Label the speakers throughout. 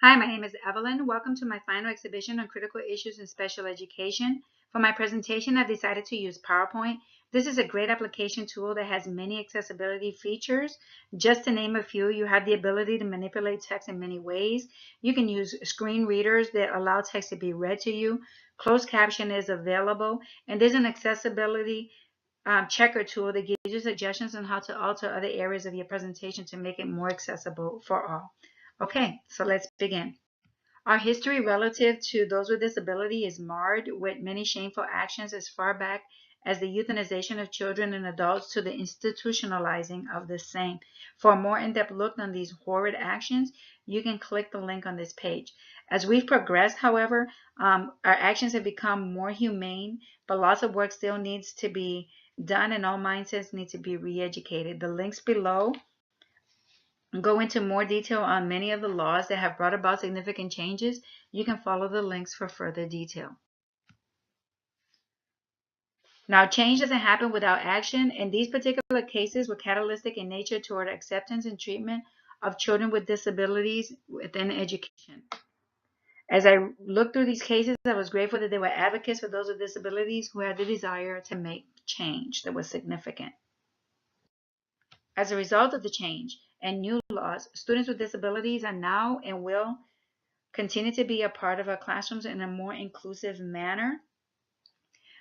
Speaker 1: Hi, my name is Evelyn. Welcome to my final exhibition on critical issues in special education. For my presentation, I decided to use PowerPoint. This is a great application tool that has many accessibility features. Just to name a few, you have the ability to manipulate text in many ways. You can use screen readers that allow text to be read to you. Closed caption is available, and there's an accessibility checker tool that gives you suggestions on how to alter other areas of your presentation to make it more accessible for all. Okay, so let's begin. Our history relative to those with disability is marred with many shameful actions as far back as the euthanization of children and adults to the institutionalizing of the same. For a more in-depth look on these horrid actions, you can click the link on this page. As we've progressed, however, our actions have become more humane, but lots of work still needs to be done and all mindsets need to be re-educated. The links below go into more detail on many of the laws that have brought about significant changes. You can follow the links for further detail. Now, change doesn't happen without action, and these particular cases were catalytic in nature toward acceptance and treatment of children with disabilities within education. As I looked through these cases, I was grateful that they were advocates for those with disabilities who had the desire to make change that was significant. As a result of the change and new laws, students with disabilities are now and will continue to be a part of our classrooms in a more inclusive manner.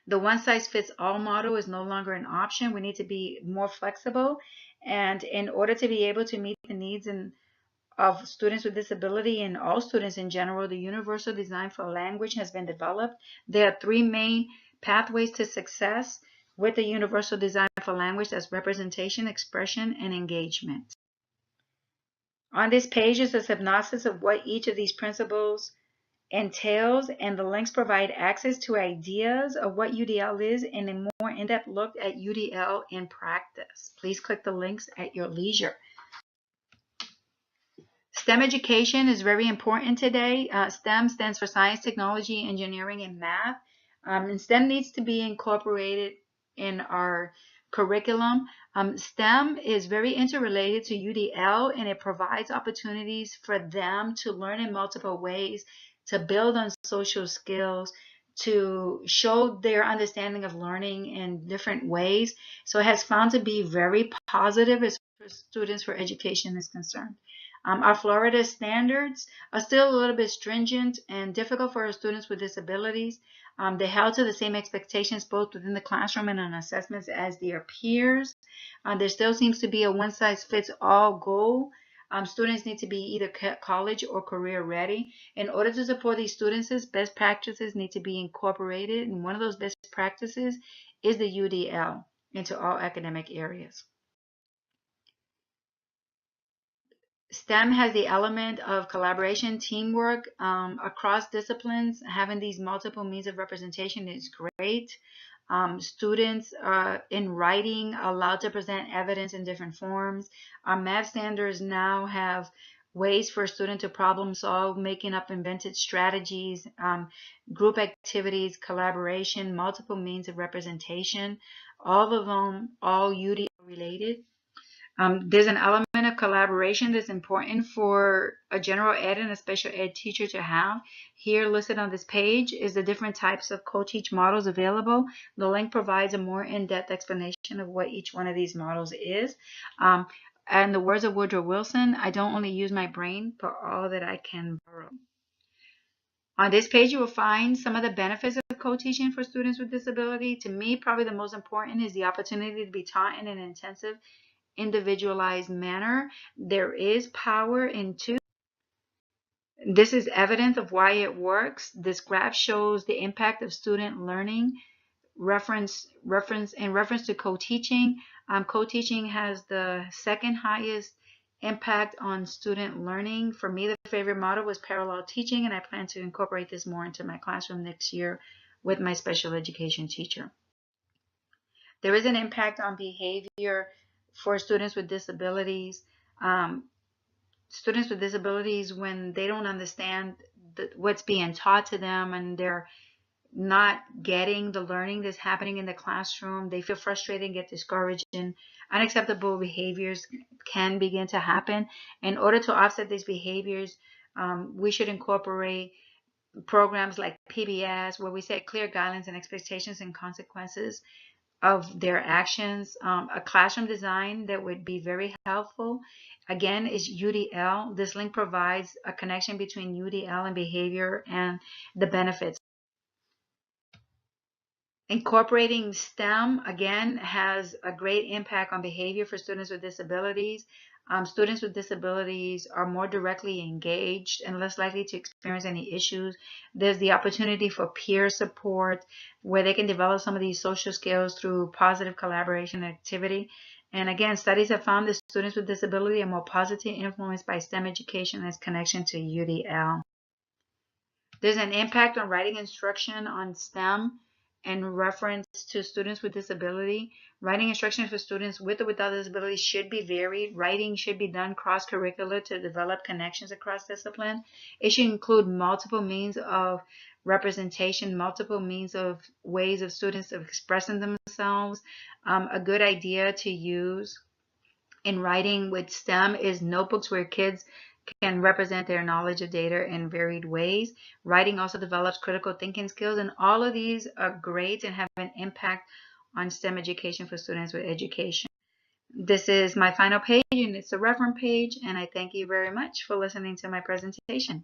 Speaker 1: The one-size-fits-all model is no longer an option. We need to be more flexible. And in order to be able to meet the needs of students with disability and all students in general, the universal design for language has been developed. There are three main pathways to success with the universal design for language: that's representation, expression, and engagement. On this page is a synopsis of what each of these principles entails, and the links provide access to ideas of what UDL is and a more in-depth look at UDL in practice. Please click the links at your leisure. STEM education is very important today. STEM stands for science, technology, engineering, and math. And STEM needs to be incorporated in our curriculum. STEM is very interrelated to UDL, and it provides opportunities for them to learn in multiple ways, to build on social skills, to show their understanding of learning in different ways. So it has found to be very positive as far as students for education is concerned. Our Florida standards are still a little bit stringent and difficult for our students with disabilities. They held to the same expectations both within the classroom and on assessments as their peers. There still seems to be a one-size-fits-all goal. Students need to be either college or career ready. In order to support these students, best practices need to be incorporated, and one of those best practices is the UDL into all academic areas. STEM has the element of collaboration, teamwork across disciplines. Having these multiple means of representation is great. Students in writing are allowed to present evidence in different forms. Our math standards now have ways for a student to problem solve, making up invented strategies, group activities, collaboration, multiple means of representation, all of them all UDL related. There's an element of collaboration that's important for a general ed and a special ed teacher to have. Here listed on this page is the different types of co-teach models available. The link provides a more in-depth explanation of what each one of these models is. And the words of Woodrow Wilson, I don't only use my brain, but all that I can borrow. On this page, you will find some of the benefits of co-teaching for students with disability. To me, probably the most important is the opportunity to be taught in an intensive, individualized manner. There is power in two. This is evidence of why it works. This graph shows the impact of student learning in reference to co-teaching. Co-teaching has the second highest impact on student learning. For me, the favorite model was parallel teaching, and I plan to incorporate this more into my classroom next year with my special education teacher. There is an impact on behavior for students with disabilities. Students with disabilities, when they don't understand what's being taught to them and they're not getting the learning that's happening in the classroom, they feel frustrated and get discouraged, and unacceptable behaviors can begin to happen. In order to offset these behaviors, We should incorporate programs like PBS, where we set clear guidelines and expectations and consequences of their actions. A classroom design that would be very helpful, again, is UDL. This link provides a connection between UDL and behavior and the benefits. Incorporating STEM, again, has a great impact on behavior for students with disabilities. Students with disabilities are more directly engaged and less likely to experience any issues. There's the opportunity for peer support where they can develop some of these social skills through positive collaboration and activity. And again, studies have found that students with disability are more positively influenced by STEM education and its connection to UDL. There's an impact on writing instruction on STEM in reference to students with disability. Writing instruction for students with or without disabilities should be varied. Writing should be done cross-curricular to develop connections across discipline. It should include multiple means of representation, multiple means of ways of students of expressing themselves. A good idea to use in writing with STEM is notebooks where kids can represent their knowledge of data in varied ways. Writing also develops critical thinking skills, and all of these are great and have an impact on STEM education for students with education. This is my final page, and it's a reference page, and I thank you very much for listening to my presentation.